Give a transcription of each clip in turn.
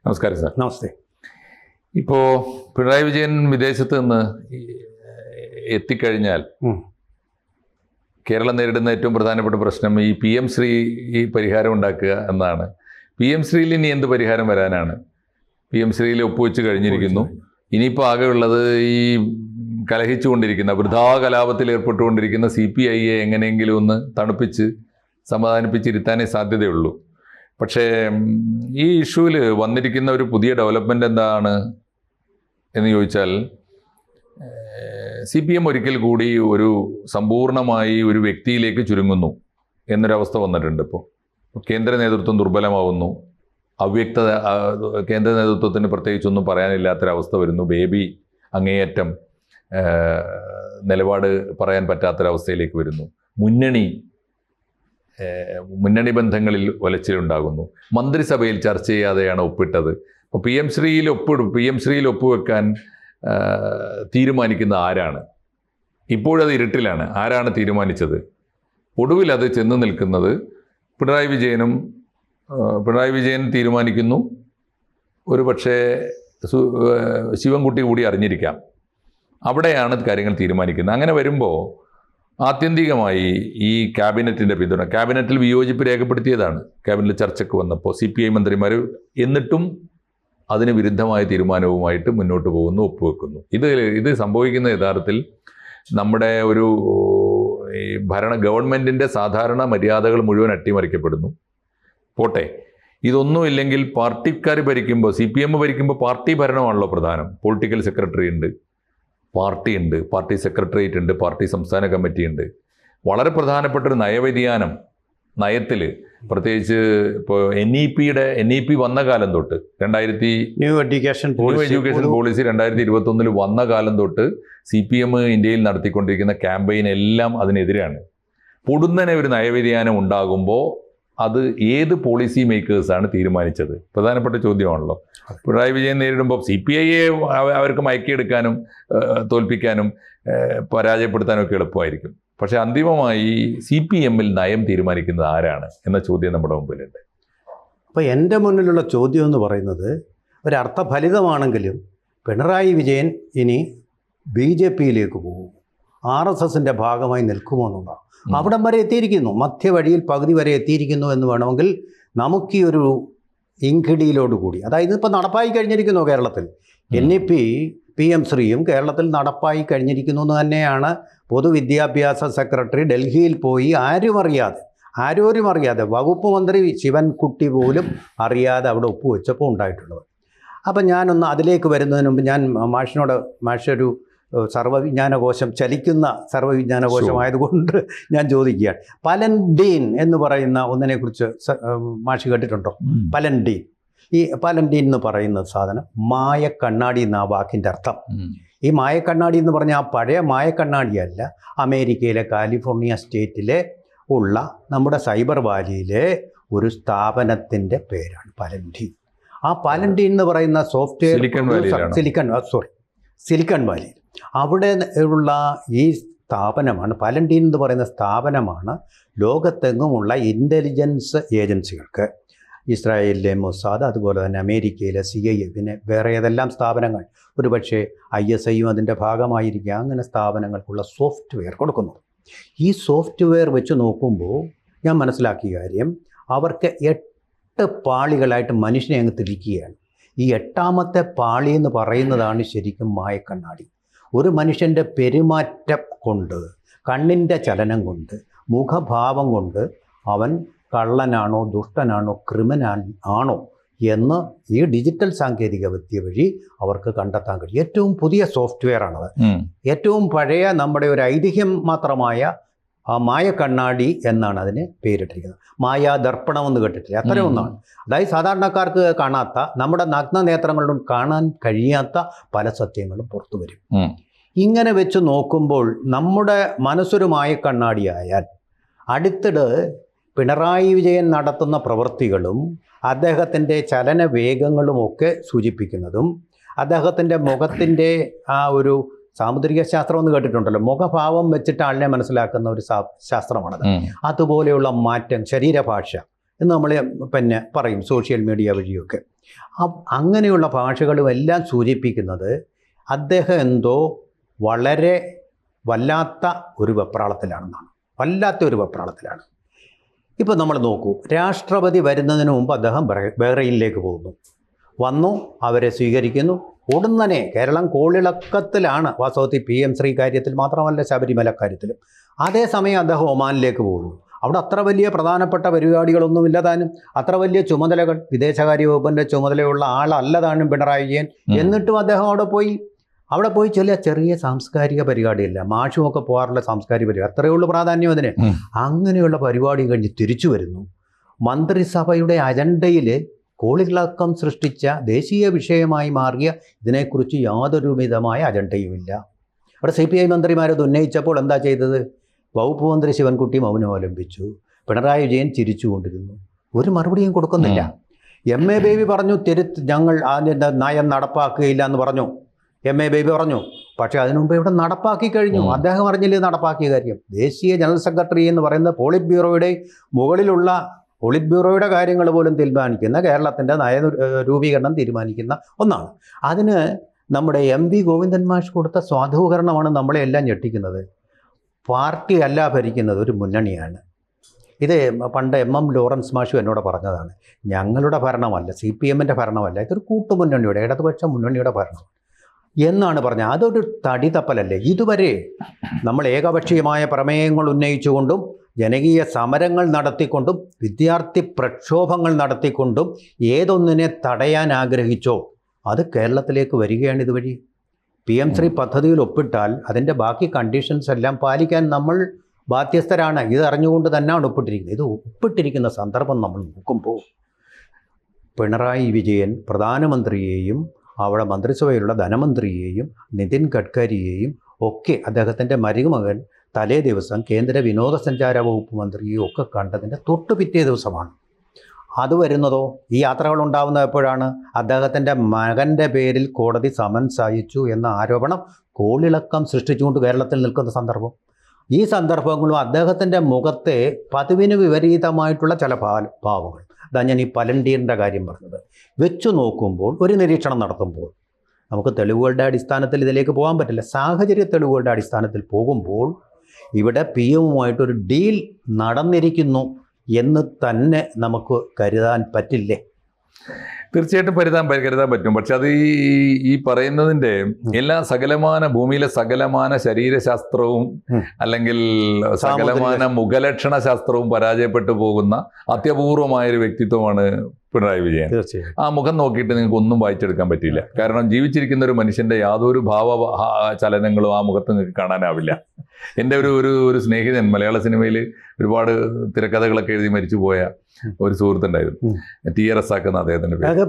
നമസ്കാരം സാർ. നമസ്തേ. ഇപ്പോൾ പിണറായി വിജയൻ വിദേശത്ത് നിന്ന് എത്തിക്കഴിഞ്ഞാൽ കേരളം നേരിടുന്ന ഏറ്റവും പ്രധാനപ്പെട്ട പ്രശ്നം ഈ PM ശ്രീ പരിഹാരം ഉണ്ടാക്കുക എന്നതാണ്. PM ശ്രീയിൽ ഇനി എന്ത് പരിഹാരം വരാനാണ്? PM ശ്രീയിൽ ഒപ്പുവെച്ച് കഴിഞ്ഞിരിക്കുന്നു. ഇനിയിപ്പോൾ ആകെയുള്ളത് ഈ കലഹിച്ചുകൊണ്ടിരിക്കുന്ന വൃഥാ കലാപത്തിൽ ഏർപ്പെട്ടുകൊണ്ടിരിക്കുന്ന CPIയെ എങ്ങനെയെങ്കിലും ഒന്ന് തണുപ്പിച്ച് സമാധാനിപ്പിച്ചിരുത്താനേ സാധ്യതയുള്ളൂ. പക്ഷേ ഈ ഇഷ്യൂവിൽ വന്നിരിക്കുന്ന ഒരു പുതിയ ഡെവലപ്മെൻ്റ് എന്താണ് എന്ന് ചോദിച്ചാൽ, CPM ഒരിക്കൽ കൂടി ഒരു സമ്പൂർണമായി ഒരു വ്യക്തിയിലേക്ക് ചുരുങ്ങുന്നു എന്നൊരവസ്ഥ വന്നിട്ടുണ്ട്. ഇപ്പോൾ കേന്ദ്ര നേതൃത്വം ദുർബലമാവുന്നു, അവ്യക്തത, കേന്ദ്ര നേതൃത്വത്തിന് പ്രത്യേകിച്ചൊന്നും പറയാനില്ലാത്തൊരവസ്ഥ വരുന്നു, ബേബി അങ്ങേയറ്റം നിലപാട് പറയാൻ പറ്റാത്തൊരവസ്ഥയിലേക്ക് വരുന്നു, മുന്നണി ബന്ധങ്ങളിൽ ഒലച്ചിലുണ്ടാകുന്നു, മന്ത്രിസഭയിൽ ചർച്ച ചെയ്യാതെയാണ് ഒപ്പിട്ടത്. അപ്പോൾ PM ശ്രീയിൽ ഒപ്പുവെക്കാൻ തീരുമാനിക്കുന്ന ആരാണ്? ഇപ്പോഴത് ഇരുട്ടിലാണ്. ആരാണ് തീരുമാനിച്ചത്? ഒടുവിൽ അത് ചെന്ന് നിൽക്കുന്നത് പിണറായി വിജയൻ തീരുമാനിക്കുന്നു. ഒരു പക്ഷേ ശിവൻകുട്ടി കൂടി അറിഞ്ഞിരിക്കാം. അവിടെയാണ് കാര്യങ്ങൾ തീരുമാനിക്കുന്നത്. അങ്ങനെ വരുമ്പോൾ ആത്യന്തികമായി ഈ ക്യാബിനറ്റിൻ്റെ പിന്തുണ, ക്യാബിനറ്റിൽ വിയോജിപ്പ് രേഖപ്പെടുത്തിയതാണ് ക്യാബിനറ്റിൽ ചർച്ചയ്ക്ക് വന്നപ്പോൾ CPI മന്ത്രിമാർ, എന്നിട്ടും അതിന് വിരുദ്ധമായ തീരുമാനവുമായിട്ട് മുന്നോട്ട് പോകുന്നു, ഒപ്പുവെക്കുന്നു. ഇത് സംഭവിക്കുന്ന യഥാർത്ഥത്തിൽ നമ്മുടെ ഒരു ഈ ഗവൺമെൻറ്റിൻ്റെ സാധാരണ മര്യാദകൾ മുഴുവൻ അട്ടിമറിക്കപ്പെടുന്നു. പോട്ടെ, ഇതൊന്നുമില്ലെങ്കിൽ പാർട്ടിക്കാർ ഭരിക്കുമ്പോൾ, CPM ഭരിക്കുമ്പോൾ പാർട്ടി ഭരണമാണല്ലോ പ്രധാനം. പൊളിറ്റിക്കൽ സെക്രട്ടറി ഉണ്ട്, പാർട്ടിയുണ്ട്, പാർട്ടി സെക്രട്ടേറിയറ്റ് ഉണ്ട്, പാർട്ടി സംസ്ഥാന കമ്മിറ്റി ഉണ്ട്. വളരെ പ്രധാനപ്പെട്ടൊരു നയവ്യതിയാനം നയത്തിൽ, പ്രത്യേകിച്ച് ഇപ്പോൾ NEP വന്ന കാലം തൊട്ട്, ന്യൂ എഡ്യൂക്കേഷൻ പോളിസി 2021 വന്ന കാലം തൊട്ട് CPM ഇന്ത്യയിൽ നടത്തിക്കൊണ്ടിരിക്കുന്ന ക്യാമ്പയിൻ എല്ലാം അതിനെതിരാണ്. പൊടുന്നനെ ഒരു നയവ്യതിയാനം ഉണ്ടാകുമ്പോൾ അത് ഏത് പോളിസി മേക്കേഴ്സാണ് തീരുമാനിച്ചത്? പ്രധാനപ്പെട്ട ചോദ്യമാണല്ലോ. പിണറായി വിജയൻ നേരിടുമ്പോൾ CPIയെ അവർക്ക് മയക്കിയെടുക്കാനും തോൽപ്പിക്കാനും പരാജയപ്പെടുത്താനും ഒക്കെ എളുപ്പമായിരിക്കും. പക്ഷേ അന്തിമമായി CPMൽ നയം തീരുമാനിക്കുന്നത് ആരാണ് എന്ന ചോദ്യം നമ്മുടെ മുമ്പിലുണ്ട്. അപ്പോൾ എൻ്റെ മുന്നിലുള്ള ചോദ്യം എന്ന് പറയുന്നത്, ഒരർത്ഥഫലിതമാണെങ്കിലും പിണറായി വിജയൻ ഇനി BJPയിലേക്ക് പോകും, RSSൻ്റെ ഭാഗമായി നിൽക്കുമോ എന്നുള്ളതാണ്. അവിടം വരെ എത്തിയിരിക്കുന്നു, മധ്യവഴിയിൽ പകുതി വരെ എത്തിയിരിക്കുന്നു എന്ന് വേണമെങ്കിൽ നമുക്ക് ഈ ഒരു ഇൻകിടിയിലോട് കൂടി, അതായത് ഇപ്പോൾ നടപ്പായി കഴിഞ്ഞിരിക്കുന്നു കേരളത്തിൽ. NEP PM ശ്രീയും കേരളത്തിൽ നടപ്പായി കഴിഞ്ഞിരിക്കുന്നു എന്ന് തന്നെയാണ് പൊതുവിദ്യാഭ്യാസ സെക്രട്ടറി ഡൽഹിയിൽ പോയി ആരും അറിയാതെ വകുപ്പ് മന്ത്രി ശിവൻകുട്ടി പോലും അറിയാതെ അവിടെ ഒപ്പുവെച്ചപ്പോൾ ഉണ്ടായിട്ടുള്ളത്. അപ്പം ഞാനൊന്ന് അതിലേക്ക് വരുന്നതിന് മുമ്പ് ഞാൻ മാഷൊരു സർവ്വവിജ്ഞാനകോശം, ചലിക്കുന്ന സർവ്വവിജ്ഞാനകോശമായതുകൊണ്ട് ഞാൻ ചോദിക്കുകയാണ്, പലൻഡീൻ എന്ന് പറയുന്ന ഒന്നിനെക്കുറിച്ച് മാഷി കേട്ടിട്ടുണ്ടോ? പലൻഡീൻ. ഈ പലൻഡീൻ എന്ന് പറയുന്ന സാധനം മായക്കണ്ണാടി എന്ന ആ വാക്കിൻ്റെ അർത്ഥം. ഈ മായക്കണ്ണാടി എന്ന് പറഞ്ഞാൽ ആ പഴയ മായക്കണ്ണാടിയല്ല, അമേരിക്കയിലെ കാലിഫോർണിയ സ്റ്റേറ്റിലെ ഉള്ള നമ്മുടെ സൈബർ വാലിയിലെ ഒരു സ്ഥാപനത്തിൻ്റെ പേരാണ് പലൻഡീൻ. ആ പലൻഡീൻ എന്ന് പറയുന്ന സോഫ്റ്റ്വെയർ സിലിക്കൺ വാലി, അവിടെ ഉള്ള ഈ സ്ഥാപനമാണ്, പലൻഡീൻ എന്ന് പറയുന്ന സ്ഥാപനമാണ് ലോകത്തെങ്ങുമുള്ള ഇൻ്റലിജൻസ് ഏജൻസികൾക്ക്, ഇസ്രായേലിലെ മൊസാദ്, അതുപോലെ തന്നെ അമേരിക്കയിലെ CIA, പിന്നെ വേറെ ഏതെല്ലാം സ്ഥാപനങ്ങൾ, ഒരുപക്ഷെ ISIയും അതിൻ്റെ ഭാഗമായിരിക്കുക, അങ്ങനെ സ്ഥാപനങ്ങൾക്കുള്ള സോഫ്റ്റ്വെയർ കൊടുക്കുന്നത്. ഈ സോഫ്റ്റ്വെയർ വെച്ച് നോക്കുമ്പോൾ ഞാൻ മനസ്സിലാക്കിയ കാര്യം, അവർക്ക് 8 പാളികളായിട്ട് മനുഷ്യനെ അങ്ങ് തിരിക്കുകയാണ്. ഈ 8ാമത്തെ പാളി എന്ന് പറയുന്നതാണ് ശരിക്കും മായക്കണ്ണാടി. ഒരു മനുഷ്യൻ്റെ പെരുമാറ്റം കൊണ്ട്, കണ്ണിൻ്റെ ചലനം കൊണ്ട്, മുഖഭാവം കൊണ്ട് അവൻ കള്ളനാണോ ദുഷ്ടനാണോ ക്രിമിനൽ ആണോ എന്ന് ഈ ഡിജിറ്റൽ സാങ്കേതിക വിദ്യ വഴി അവർക്ക് കണ്ടെത്താൻ കഴിയും. ഏറ്റവും പുതിയ സോഫ്റ്റ്വെയർ ആണത്. ഏറ്റവും പഴയ നമ്മുടെ ഒരു ഐതിഹ്യം മാത്രമായ മായക്കണ്ണാടി എന്നാണ് അതിന് പേരിട്ടിരിക്കുന്നത്. മായാദർപ്പണം എന്ന് കേട്ടിട്ടില്ല, അത്രയും ഒന്നാണ്. അതായത് സാധാരണക്കാർക്ക് കാണാത്ത, നമ്മുടെ നഗ്ന നേത്രങ്ങളിലും കാണാൻ കഴിയാത്ത പല സത്യങ്ങളും പുറത്തു വരും. ഇങ്ങനെ വെച്ച് നോക്കുമ്പോൾ നമ്മുടെ മനസ്സൊരു മായക്കണ്ണാടിയായാൽ, അടുത്തിടെ പിണറായി വിജയൻ നടത്തുന്ന പ്രവൃത്തികളും അദ്ദേഹത്തിൻ്റെ ചലനവേഗങ്ങളുമൊക്കെ സൂചിപ്പിക്കുന്നതും, അദ്ദേഹത്തിൻ്റെ മുഖത്തിൻ്റെ ആ ഒരു സാമുദ്രിക ശാസ്ത്രം എന്ന് കേട്ടിട്ടുണ്ടല്ലോ, മുഖഭാവം വെച്ചിട്ട് ആളിനെ മനസ്സിലാക്കുന്ന ഒരു ശാസ്ത്രമാണത്. അതുപോലെയുള്ള മാറ്റം, ശരീരഭാഷ എന്ന് നമ്മൾ പിന്നെ പറയും സോഷ്യൽ മീഡിയ വഴിയൊക്കെ, അങ്ങനെയുള്ള ഭാഷകളും എല്ലാം സൂചിപ്പിക്കുന്നത് അദ്ദേഹം എന്തോ വളരെ വല്ലാത്ത ഒരു വെപ്രാളത്തിലാണെന്നാണ്. വല്ലാത്ത ഒരു വെപ്രാളത്തിലാണ്. ഇപ്പോൾ നമ്മൾ നോക്കൂ, രാഷ്ട്രപതി വരുന്നതിന് മുമ്പ് അദ്ദേഹം ബഹ്റൈനിലേക്ക് പോകുന്നു. വന്നു, അവരെ സ്വീകരിക്കുന്നു. ഉടനെ കേരളം കോളിളക്കത്തിലാണ് വാസ്തവത്തിൽ PM ശ്രീ കാര്യത്തിൽ മാത്രമല്ല, ശബരിമല കാര്യത്തിലും. അതേസമയം അദ്ദേഹം ഒമാനിലേക്ക് പോകുന്നു. അവിടെ അത്ര വലിയ പ്രധാനപ്പെട്ട പരിപാടികളൊന്നുമില്ല താനും, അത്ര വലിയ ചുമതലകൾ, വിദേശകാര്യ വകുപ്പിൻ്റെ ചുമതലയുള്ള ആളല്ല താനും പിണറായി വിജയൻ. എന്നിട്ടും അദ്ദേഹം അവിടെ പോയി ചെറിയ സാംസ്കാരിക പരിപാടിയില്ല, മാഷുമൊക്കെ പോകാറുള്ള സാംസ്കാരിക പരിപാടി, അത്രയേ ഉള്ളൂ പ്രാധാന്യം അതിന്. അങ്ങനെയുള്ള പരിപാടി കഴിഞ്ഞ് തിരിച്ചു വരുന്നു. മന്ത്രിസഭയുടെ അജണ്ടയിൽ കോളിളക്കം സൃഷ്ടിച്ച ദേശീയ വിഷയമായി മാറിയ ഇതിനെക്കുറിച്ച് യാതൊരു വിധമായ അജണ്ടയുമില്ല. അവിടെ CPI മന്ത്രിമാരത് ഉന്നയിച്ചപ്പോൾ എന്താ ചെയ്തത്? വകുപ്പ് മന്ത്രി ശിവൻകുട്ടി മൗനം അവലംബിച്ചു. പിണറായി വിജയൻ ചിരിച്ചുകൊണ്ടിരുന്നു, ഒരു മറുപടിയും കൊടുക്കുന്നില്ല. MA ബേബി പറഞ്ഞു, ഞങ്ങൾ അതിൻ്റെ നയം നടപ്പാക്കുകയില്ല എന്ന് പറഞ്ഞു. MA ബേബി പറഞ്ഞു. പക്ഷേ അതിനു മുമ്പ് ഇവിടെ നടപ്പാക്കി കഴിഞ്ഞു. അദ്ദേഹം അറിഞ്ഞില്ലേ നടപ്പാക്കിയ കാര്യം? ദേശീയ ജനറൽ സെക്രട്ടറി എന്ന് പറയുന്ന പോളിറ്റ് ബ്യൂറോയുടെ മുകളിലുള്ള പോളിറ്റ് ബ്യൂറോയുടെ കാര്യങ്ങൾ പോലും തീരുമാനിക്കുന്ന, കേരളത്തിൻ്റെ നയ രൂപീകരണം തീരുമാനിക്കുന്ന ഒന്നാണ്. അതിന് നമ്മുടെ MV ഗോവിന്ദൻ മാഷ് കൊടുത്ത സ്വാധൂകരണമാണ് നമ്മളെ എല്ലാം ഞെട്ടിക്കുന്നത്. പാർട്ടി അല്ല ഭരിക്കുന്നത്, ഒരു മുന്നണിയാണ്. ഇത് പണ്ട് MM ലോറൻസ് മാഷു എന്നോട് പറഞ്ഞതാണ്. ഞങ്ങളുടെ ഭരണമല്ല, CPMൻ്റെ ഭരണമല്ല, ഇതൊരു കൂട്ടുമുന്നണിയുടെ, ഇടതുപക്ഷ മുന്നണിയുടെ ഭരണം എന്നാണ് പറഞ്ഞത്. അതൊരു തടി തപ്പലല്ലേ? ഇതുവരെ നമ്മൾ ഏകപക്ഷീയമായ പ്രമേയങ്ങൾ ഉന്നയിച്ചുകൊണ്ടും ജനകീയ സമരങ്ങൾ നടത്തിക്കൊണ്ടും വിദ്യാർത്ഥി പ്രക്ഷോഭങ്ങൾ നടത്തിക്കൊണ്ടും ഏതൊന്നിനെ തടയാൻ ആഗ്രഹിച്ചോ അത് കേരളത്തിലേക്ക് വരികയാണ് ഇതുവഴി. PM ശ്രീ പദ്ധതിയിൽ ഒപ്പിട്ടാൽ അതിൻ്റെ ബാക്കി കണ്ടീഷൻസ് എല്ലാം പാലിക്കാൻ നമ്മൾ ബാധ്യസ്ഥരാണ്. ഇത് അറിഞ്ഞുകൊണ്ട് തന്നെയാണ് ഒപ്പിട്ടിരിക്കുന്നത്. ഇത് ഒപ്പിട്ടിരിക്കുന്ന സന്ദർഭം നമ്മൾ നോക്കുമ്പോൾ പിണറായി വിജയൻ പ്രധാനമന്ത്രിയെയും അവിടെ മന്ത്രിസഭയിലുള്ള ധനമന്ത്രിയെയും നിതിൻ ഗഡ്കരിയെയും ഒക്കെ അദ്ദേഹത്തിൻ്റെ മരുമകൻ തലേ ദിവസം കേന്ദ്ര വിനോദസഞ്ചാര വകുപ്പ് മന്ത്രിയെയും ഒക്കെ കണ്ടതിൻ്റെ തൊട്ട് പിറ്റേ ദിവസമാണ്. അത് വരുന്നതോ ഈ യാത്രകൾ ഉണ്ടാകുന്നത് എപ്പോഴാണ്? അദ്ദേഹത്തിൻ്റെ മകൻ്റെ പേരിൽ കോടതി സമൻസ് അയച്ചു എന്ന ആരോപണം കോളിളക്കം സൃഷ്ടിച്ചുകൊണ്ട് കേരളത്തിൽ നിൽക്കുന്ന സന്ദർഭം. ഈ സന്ദർഭങ്ങളും അദ്ദേഹത്തിൻ്റെ മുഖത്തെ പതിവിന് വിപരീതമായിട്ടുള്ള ചില ഭാവങ്ങൾ, അതാ ഞാൻ ഈ പലണ്ടീറിൻ്റെ കാര്യം പറഞ്ഞത്, വെച്ചു നോക്കുമ്പോൾ, ഒരു നിരീക്ഷണം നടത്തുമ്പോൾ നമുക്ക് തെളിവുകളുടെ അടിസ്ഥാനത്തിൽ ഇതിലേക്ക് പോകാൻ പറ്റില്ല. സാഹചര്യ തെളിവുകളുടെ അടിസ്ഥാനത്തിൽ പോകുമ്പോൾ ഇവിടെ PM-ഉമായിട്ടൊരു ഡീൽ നടന്നിരിക്കുന്നു എന്ന് തന്നെ നമുക്ക് കരുതാൻ പറ്റില്ലേ? തീർച്ചയായിട്ടും കരുതാൻ പറ്റും. പക്ഷെ അത് ഈ പറയുന്നതിൻ്റെ ഭൂമിയിലെ സകലമാന ശരീരശാസ്ത്രവും അല്ലെങ്കിൽ സകലമാന മുഖലക്ഷണ ശാസ്ത്രവും പരാജയപ്പെട്ടു പോകുന്ന അത്യപൂർവമായൊരു വ്യക്തിത്വമാണ് പിണറായി വിജയൻ. ആ മുഖം നോക്കിയിട്ട് നിങ്ങൾക്ക് ഒന്നും വായിച്ചെടുക്കാൻ പറ്റില്ല. കാരണം ജീവിച്ചിരിക്കുന്ന ഒരു മനുഷ്യന്റെ യാതൊരു ചലനങ്ങളും ആ മുഖത്ത് നിങ്ങൾക്ക് കാണാനാവില്ല. എൻ്റെ ഒരു സ്നേഹിതൻ മലയാള സിനിമയിൽ ഒരുപാട് തിരക്കഥകളൊക്കെ എഴുതി മരിച്ചു പോയ ഒരു സുഹൃത്തുണ്ടായിരുന്നു, TR റസാഖ് എന്ന അദ്ദേഹത്തിന്റെ പേര്.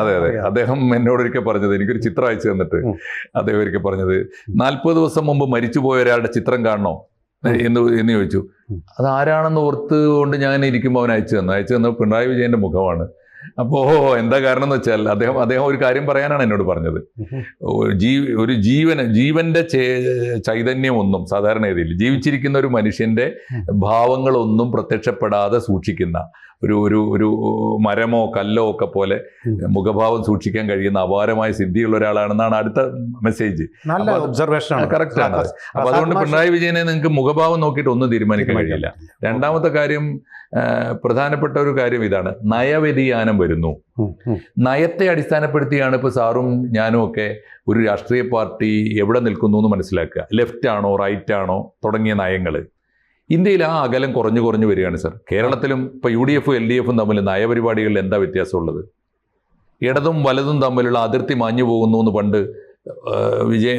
അതെ. അദ്ദേഹം എന്നോട് ഒരിക്കൽ പറഞ്ഞത്, എനിക്കൊരു ചിത്രം അയച്ചു തന്നിട്ട് അദ്ദേഹം ഒരിക്കൽ പറഞ്ഞത്, 40 ദിവസം മുമ്പ് മരിച്ചുപോയ ഒരാളുടെ ചിത്രം കാണണോ എന്ന് ചോദിച്ചു. അത് ആരാണെന്ന് ഓർത്തുകൊണ്ട് ഞാൻ ഇരിക്കുമ്പോൾ അവൻ അയച്ചു തന്നു പിണറായി വിജയന്റെ മുഖമാണ്. അപ്പോൾ എന്താ കാരണം എന്ന് വെച്ചാൽ അദ്ദേഹം ഒരു കാര്യം പറയാനാണ് എന്നോട് പറഞ്ഞത്. ഒരു ജീവന്റെ ചൈതന്യമൊന്നും സാധാരണഗതിയിൽ ജീവിച്ചിരിക്കുന്ന ഒരു മനുഷ്യന്റെ ഭാവങ്ങളൊന്നും പ്രത്യക്ഷപ്പെടാതെ സൂക്ഷിക്കുന്ന ഒരു മരമോ കല്ലോ ഒക്കെ പോലെ മുഖഭാവം സൂക്ഷിക്കാൻ കഴിയുന്ന അപാരമായ സിദ്ധിയുള്ള ഒരാളാണെന്നാണ് അടുത്ത മെസ്സേജ്. കറക്റ്റ് ആണ്. അപ്പൊ അതുകൊണ്ട് പിണറായി വിജയനെ നിങ്ങൾക്ക് മുഖഭാവം നോക്കിയിട്ട് ഒന്നും തീരുമാനിക്കാൻ കഴിയില്ല. രണ്ടാമത്തെ കാര്യം, പ്രധാനപ്പെട്ട ഒരു കാര്യം ഇതാണ്, നയവ്യതിയാനം വരുന്നു. നയത്തെ അടിസ്ഥാനപ്പെടുത്തിയാണ് ഇപ്പോൾ സാറും ഞാനും ഒക്കെ ഒരു രാഷ്ട്രീയ പാർട്ടി എവിടെ നിൽക്കുന്നു എന്ന് മനസ്സിലാക്കുക. ലെഫ്റ്റ് ആണോ റൈറ്റ് ആണോ തുടങ്ങിയ നയങ്ങൾ ഇന്ത്യയിൽ ആ അകലം കുറഞ്ഞു വരികയാണ് സാർ. കേരളത്തിലും ഇപ്പോൾ UDF LDF തമ്മിൽ നയപരിപാടികളിൽ എന്താ വ്യത്യാസമുള്ളത്? ഇടതും വലതും തമ്മിലുള്ള അതിർത്തി മാഞ്ഞു പോകുന്നു എന്ന് പണ്ട്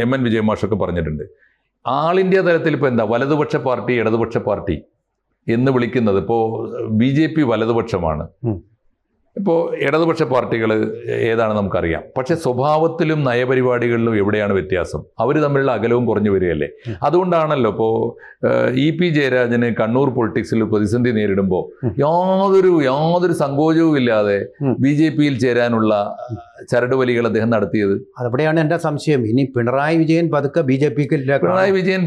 MN വിജയൻ മാഷൊക്കെ പറഞ്ഞിട്ടുണ്ട്. ആൾ ഇന്ത്യ തലത്തിൽ ഇപ്പോൾ എന്താ വലതുപക്ഷ പാർട്ടി ഇടതുപക്ഷ പാർട്ടി എന്ന് വിളിക്കുന്നത്? ഇപ്പോൾ BJP വലതുപക്ഷമാണ്, ഇപ്പോൾ ഇടതുപക്ഷ പാർട്ടികൾ ഏതാണ് നമുക്കറിയാം. പക്ഷെ സ്വഭാവത്തിലും നയപരിപാടികളിലും എവിടെയാണ് വ്യത്യാസം? അവർ തമ്മിലുള്ള അകലവും കുറഞ്ഞു വരികയല്ലേ. അതുകൊണ്ടാണല്ലോ ഇപ്പോൾ EP ജയരാജന് കണ്ണൂർ പൊളിറ്റിക്സിൽ പ്രതിസന്ധി നേരിടുമ്പോൾ യാതൊരു സങ്കോചവും ഇല്ലാതെ BJP-യിൽ ചേരാനുള്ള ചരടുവലികൾ അദ്ദേഹം നടത്തിയത്. അതെവിടെയാണ് എൻ്റെ സംശയം. ഇനി പിണറായി വിജയൻ പതുക്കെ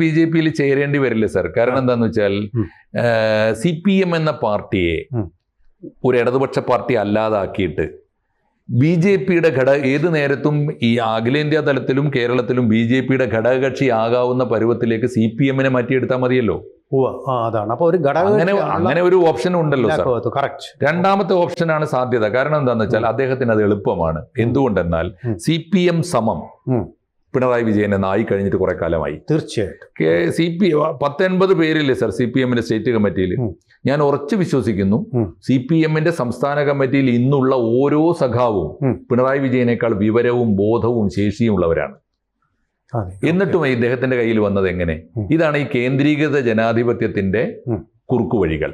BJP-യിൽ ചേരേണ്ടി വരില്ല സാർ. കാരണം എന്താണെന്ന് വെച്ചാൽ CPM എന്ന പാർട്ടിയെ ഒരു ഇടതുപക്ഷ പാർട്ടി അല്ലാതാക്കിയിട്ട് BJPയുടെ ഏത് നേരത്തും ഈ അഖിലേന്ത്യാ തലത്തിലും കേരളത്തിലും BJPയുടെ ഘടകകക്ഷി ആകാവുന്ന പരുവത്തിലേക്ക് CPM-നെ മാറ്റിയെടുത്താൽ മതിയല്ലോ. അതാണ്. അപ്പോൾ ഒരു അങ്ങനെ ഒരു ഓപ്ഷൻ ഉണ്ടല്ലോ സാർ. കറക്റ്റ്. രണ്ടാമത്തെ ഓപ്ഷനാണ് സാധ്യത. കാരണം എന്താണെന്ന് വെച്ചാൽ അദ്ദേഹത്തിന് അത് എളുപ്പമാണ്. എന്തുകൊണ്ടെന്നാൽ CPM സമം പിണറായി വിജയൻ എന്നായി കഴിഞ്ഞിട്ട് കുറെ കാലമായി. തീർച്ചയായിട്ടും 19 പേരില്ലേ സർ CPM-ന്റെ സ്റ്റേറ്റ് കമ്മിറ്റിയിൽ. ഞാൻ ഉറച്ചു വിശ്വസിക്കുന്നു CPM-ന്റെ സംസ്ഥാന കമ്മിറ്റിയിൽ ഇന്നുള്ള ഓരോ സഖാവും പിണറായി വിജയനേക്കാൾ വിവരവും ബോധവും ശേഷിയും ഉള്ളവരാണ്. എന്നിട്ടും ഇദ്ദേഹത്തിന്റെ കയ്യിൽ വന്നത് എങ്ങനെ? ഇതാണ് ഈ കേന്ദ്രീകൃത ജനാധിപത്യത്തിന്റെ കുറുക്കുവഴികൾ.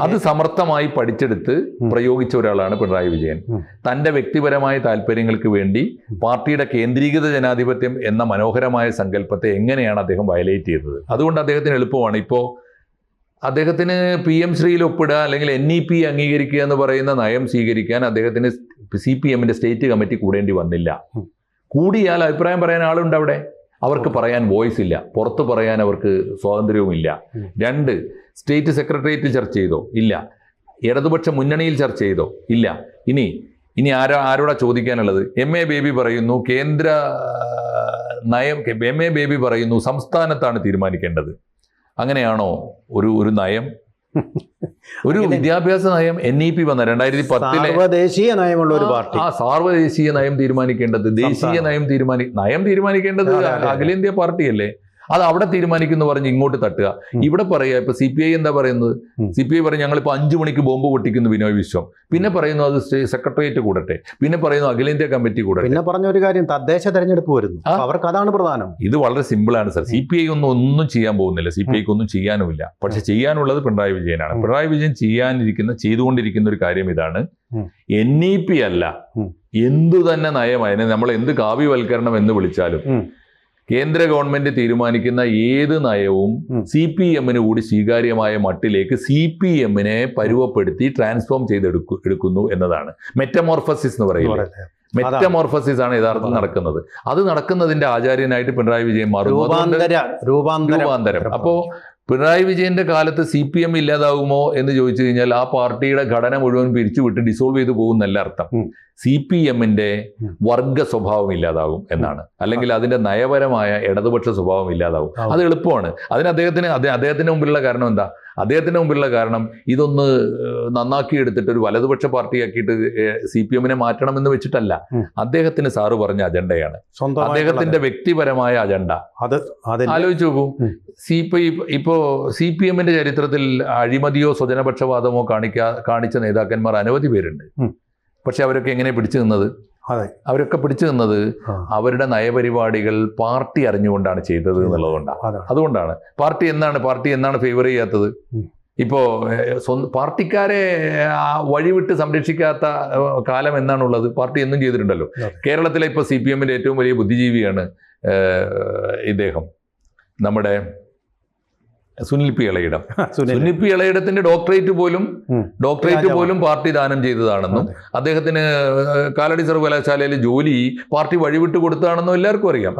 അത് സമർത്ഥമായി പഠിച്ചെടുത്ത് പ്രയോഗിച്ച ഒരാളാണ് പിണറായി വിജയൻ. തന്റെ വ്യക്തിപരമായ താല്പര്യങ്ങൾക്ക് വേണ്ടി പാർട്ടിയുടെ കേന്ദ്രീകൃത ജനാധിപത്യം എന്ന മനോഹരമായ സങ്കല്പത്തെ എങ്ങനെയാണ് അദ്ദേഹം വയലേറ്റ് ചെയ്തത്? അതുകൊണ്ട് അദ്ദേഹത്തിന് എളുപ്പമാണ്. ഇപ്പോൾ അദ്ദേഹത്തിന് PM ശ്രീയിൽ ഒപ്പിടുക അല്ലെങ്കിൽ NEP അംഗീകരിക്കുക എന്ന് പറയുന്ന നയം സ്വീകരിക്കാൻ അദ്ദേഹത്തിന് CPM-ന്റെ സ്റ്റേറ്റ് കമ്മിറ്റി കൂടേണ്ടി വന്നില്ല. കൂടിയാൽ അഭിപ്രായം പറയാൻ ആളുണ്ട് അവിടെ. അവർക്ക് പറയാൻ വോയിസ് ഇല്ല, പുറത്ത് പറയാൻ അവർക്ക് സ്വാതന്ത്ര്യവുമില്ല. 2, സ്റ്റേറ്റ് സെക്രട്ടേറിയറ്റിൽ ചർച്ച ചെയ്തോ? ഇല്ല. ഇടതുപക്ഷ മുന്നണിയിൽ ചർച്ച ചെയ്തോ? ഇല്ല. ഇനി ആരോടാ ചോദിക്കാനുള്ളത്? MA ബേബി പറയുന്നു കേന്ദ്ര നയം, MA ബേബി പറയുന്നു സംസ്ഥാനത്താണ് തീരുമാനിക്കേണ്ടത്. അങ്ങനെയാണോ ഒരു നയം? ഒരു വിദ്യാഭ്യാസ നയം NEP വന്ന 2010 സാർവദേശീയ നയമുള്ള ഒരു പാർട്ടി. സാർവദേശീയ നയം തീരുമാനിക്കേണ്ടത്, ദേശീയ നയം തീരുമാനിക്കേണ്ടത് അഖിലേന്ത്യാ പാർട്ടിയല്ലേ? അത് അവിടെ തീരുമാനിക്കുന്നു പറഞ്ഞ് ഇങ്ങോട്ട് തട്ടുക. ഇവിടെ പറയുക, ഇപ്പൊ CPI എന്താ പറയുന്നത്? CPI പറയും ഞങ്ങളിപ്പോൾ 5 മണിക്ക് ബോംബ് പൊട്ടിക്കുന്നു ബിനോയ് വിശ്വം. പിന്നെ പറയുന്നു അത് സെക്രട്ടേറിയറ്റ് കൂടട്ടെ. പിന്നെ പറയുന്നു അഖിലേന്ത്യാ കമ്മിറ്റി കൂടട്ടെ. പിന്നെ പറഞ്ഞ ഒരു കാര്യം, തദ്ദേശ തെരഞ്ഞെടുപ്പ് വരുന്നു, അവർക്ക് അതാണ് പ്രധാനം. ഇത് വളരെ സിമ്പിളാണ് സർ. CPI ഒന്നും ചെയ്യാൻ പോകുന്നില്ല. CPIക്ക് ഒന്നും ചെയ്യാനുമില്ല. പക്ഷെ ചെയ്യാനുള്ളത് പിണറായി വിജയനാണ്. പിണറായി വിജയൻ ചെയ്തുകൊണ്ടിരിക്കുന്ന ഒരു കാര്യം ഇതാണ്. NEP അല്ല, എന്തു തന്നെ നയമായതിനെ നമ്മൾ എന്ത് കാവ്യവൽക്കരണം എന്ന് വിളിച്ചാലും കേന്ദ്ര ഗവൺമെന്റ് തീരുമാനിക്കുന്ന ഏത് നയവും CPM-ന് കൂടി സ്വീകാര്യമായ മട്ടിലേക്ക് CPM-നെ പരുവപ്പെടുത്തി ട്രാൻസ്ഫോം ചെയ്തെടുക്കുന്നു എന്നതാണ് മെറ്റമോർഫസിസ് എന്ന് പറയുന്നത്. മെറ്റമോർഫസിസ് ആണ് യഥാർത്ഥത്തിൽ നടക്കുന്നത്. അത് നടക്കുന്നതിന്റെ ആചാര്യനായിട്ട് പിണറായി വിജയൻ മാറുന്നു. രൂപാന്തരം. അപ്പോ പിണറായി വിജയന്റെ കാലത്ത് CPM ഇല്ലാതാകുമോ എന്ന് ചോദിച്ചു കഴിഞ്ഞാൽ ആ പാർട്ടിയുടെ ഘടന മുഴുവൻ പിരിച്ചുവിട്ട് ഡിസോൾവ് ചെയ്തു പോകുന്നല്ല അർത്ഥം. CPM-ന്റെ വർഗ സ്വഭാവം ഇല്ലാതാകും എന്നാണ്. അല്ലെങ്കിൽ അതിന്റെ നയപരമായ ഇടതുപക്ഷ സ്വഭാവം ഇല്ലാതാവും. അത് എളുപ്പമാണ്. അതിന് അദ്ദേഹത്തിന്റെ മുമ്പിലുള്ള കാരണം എന്താ? അദ്ദേഹത്തിന്റെ മുമ്പിലുള്ള കാരണം ഇതൊന്ന് നന്നാക്കി എടുത്തിട്ട് ഒരു വലതുപക്ഷ പാർട്ടിയാക്കിയിട്ട് CPM-നെ മാറ്റണമെന്ന് വെച്ചിട്ടല്ല. അദ്ദേഹത്തിന് സാറ് പറഞ്ഞ അജണ്ടയാണ്, അദ്ദേഹത്തിന്റെ വ്യക്തിപരമായ അജണ്ട. ആലോചിച്ച് നോക്കൂ. ഇപ്പോ CPM-ന്റെ ചരിത്രത്തിൽ അഴിമതിയോ സ്വജനപക്ഷപാതമോ കാണിച്ച നേതാക്കന്മാർ അനവധി പേരുണ്ട്. പക്ഷെ അവരൊക്കെ എങ്ങനെ പിടിച്ചു നിന്നത്? അവരൊക്കെ പിടിച്ചു നിന്നത് അവരുടെ നയപരിപാടികൾ പാർട്ടി അറിഞ്ഞുകൊണ്ടാണ് ചെയ്തത് എന്നുള്ളതുകൊണ്ടാണ്. അതുകൊണ്ടാണ് പാർട്ടി എന്നാണ് ഫേവർ ചെയ്യാത്തത്? ഇപ്പോ പാർട്ടിക്കാരെ വഴിവിട്ട് സംരക്ഷിക്കാത്ത കാലം എന്നാണുള്ളത്? പാർട്ടി എന്നും ചെയ്തിട്ടുണ്ടല്ലോ. കേരളത്തിലെ ഇപ്പൊ CPM-ന്റെ ഏറ്റവും വലിയ ബുദ്ധിജീവിയാണ് ഇദ്ദേഹം, നമ്മുടെ സുനിൽ പി ഇളയിടത്തിന്റെ ഡോക്ടറേറ്റ് പോലും പാർട്ടി ദാനം ചെയ്തതാണെന്നും അദ്ദേഹത്തിന് കാലടി സർവകലാശാലയിലെ ജോലി പാർട്ടി വഴിവിട്ട് കൊടുത്തതാണെന്നും എല്ലാവർക്കും അറിയാം.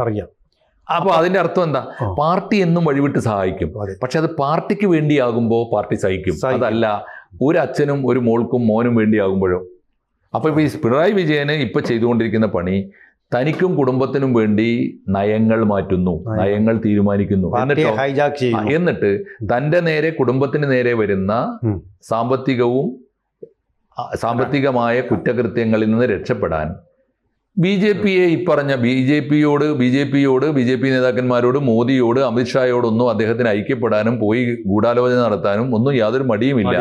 അപ്പൊ അതിന്റെ അർത്ഥം എന്താ? പാർട്ടി എന്നും വഴിവിട്ട് സഹായിക്കും. പക്ഷെ അത് പാർട്ടിക്ക് വേണ്ടിയാകുമ്പോൾ പാർട്ടി സഹിക്കും. അതല്ല ഒരു അച്ഛനും ഒരു മോനും വേണ്ടിയാകുമ്പോഴോ? അപ്പൊ ഇപ്പൊ ഈ പിണറായി വിജയന് ഇപ്പൊ ചെയ്തുകൊണ്ടിരിക്കുന്ന പണി, തനിക്കും കുടുംബത്തിനും വേണ്ടി നയങ്ങൾ മാറ്റുന്നു, നയങ്ങൾ തീരുമാനിക്കുന്നു. എന്നിട്ട് തൻ്റെ നേരെ, കുടുംബത്തിന് നേരെ വരുന്ന സാമ്പത്തികമായ കുറ്റകൃത്യങ്ങളിൽ നിന്ന് രക്ഷപ്പെടാൻ BJPയെ ഇപ്പറഞ്ഞ BJP നേതാക്കന്മാരോട്, മോദിയോട്, അമിത്ഷായോടൊന്നും അദ്ദേഹത്തിന് ഐക്യപ്പെടാനും പോയി ഗൂഢാലോചന നടത്താനും ഒന്നും യാതൊരു മടിയുമില്ല.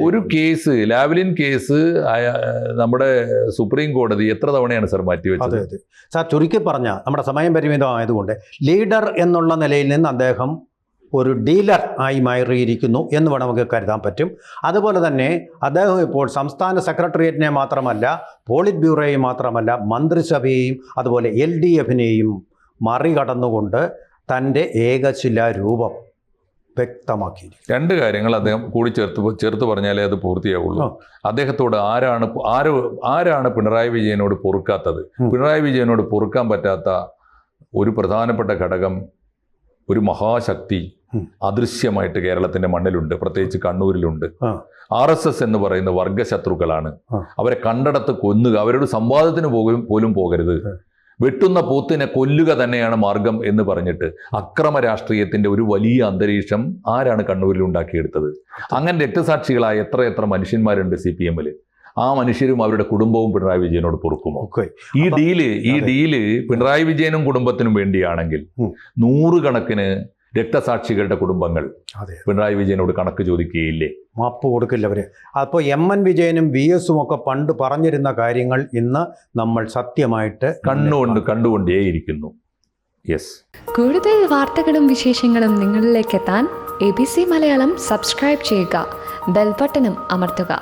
ഒരു കേസ്, ലാവ്ലിൻ കേസ് നമ്മുടെ സുപ്രീം കോടതി എത്ര തവണയാണ് സർ മാറ്റിവെച്ചത്? സാർ ചുരുക്കി പറഞ്ഞ നമ്മുടെ സമയം പരിമിതമായതുകൊണ്ട് ലീഡർ എന്നുള്ള നിലയിൽ നിന്ന് അദ്ദേഹം ഒരു ഡീലർ ആയി മാറിയിരിക്കുന്നു എന്ന് വേണം നമുക്ക് കരുതാൻ പറ്റും. അതുപോലെ തന്നെ അദ്ദേഹം ഇപ്പോൾ സംസ്ഥാന സെക്രട്ടേറിയറ്റിനെ മാത്രമല്ല, പോളിറ്റ് ബ്യൂറോയെയും മാത്രമല്ല, മന്ത്രിസഭയെയും അതുപോലെ LDFനെയും മറികടന്നുകൊണ്ട് തൻ്റെ ഏകശിലാ രൂപം വ്യക്തമാക്കിയിരിക്കും. 2 കാര്യങ്ങൾ അദ്ദേഹം കൂടി ചേർത്ത് പറഞ്ഞാലേ അത് പൂർത്തിയാവുള്ളൂ. അദ്ദേഹത്തോട് ആരാണ് പിണറായി വിജയനോട് പൊറുക്കാത്തത്? പിണറായി വിജയനോട് പൊറുക്കാൻ പറ്റാത്ത ഒരു പ്രധാനപ്പെട്ട ഘടകം, ഒരു മഹാശക്തി അദൃശ്യമായിട്ട് കേരളത്തിന്റെ മണ്ണിലുണ്ട്, പ്രത്യേകിച്ച് കണ്ണൂരിലുണ്ട്. RSS എന്ന് പറയുന്ന വർഗശത്രുക്കളാണ്. അവരെ കണ്ടടത്ത് കൊല്ലുക, അവരോട് സംവാദത്തിന് പോലും പോകരുത്, വെട്ടുന്ന പോത്തിനെ കൊല്ലുക തന്നെയാണ് മാർഗം എന്ന് പറഞ്ഞിട്ട് അക്രമ രാഷ്ട്രീയത്തിന്റെ ഒരു വലിയ അന്തരീക്ഷം ആരാണ് കണ്ണൂരിൽ ഉണ്ടാക്കിയെടുത്തത്? അങ്ങനെ രക്തസാക്ഷികളായ എത്ര മനുഷ്യന്മാരുണ്ട് CPM-ൽ. ആ മനുഷ്യരും അവരുടെ കുടുംബവും പിണറായി വിജയനോട് പൊറുക്കുമോ? ഈ ഡീല് പിണറായി വിജയനും കുടുംബത്തിനും വേണ്ടിയാണെങ്കിൽ 100 കണക്കിന് രക്തസാക്ഷികളുടെ കുടുംബങ്ങൾ പിണറായി വിജയനോട് കണക്ക് ചോദിക്കുകയില്ലേ? മാപ്പ് കൊടുക്കില്ല അവര്. അപ്പോൾ MN വിജയനും VS-ഉം ഒക്കെ പണ്ട് പറഞ്ഞിരുന്ന കാര്യങ്ങൾ ഇന്ന് നമ്മൾ സത്യമായിട്ട് കണ്ടുകൊണ്ടേയിരിക്കുന്നു. യെസ്. കൂടുതൽ വാർത്തകളും വിശേഷങ്ങളും നിങ്ങളിലേക്ക് എത്താൻ ABC മലയാളം സബ്സ്ക്രൈബ് ചെയ്യുക, ബെൽ ബട്ടണും അമർത്തുക.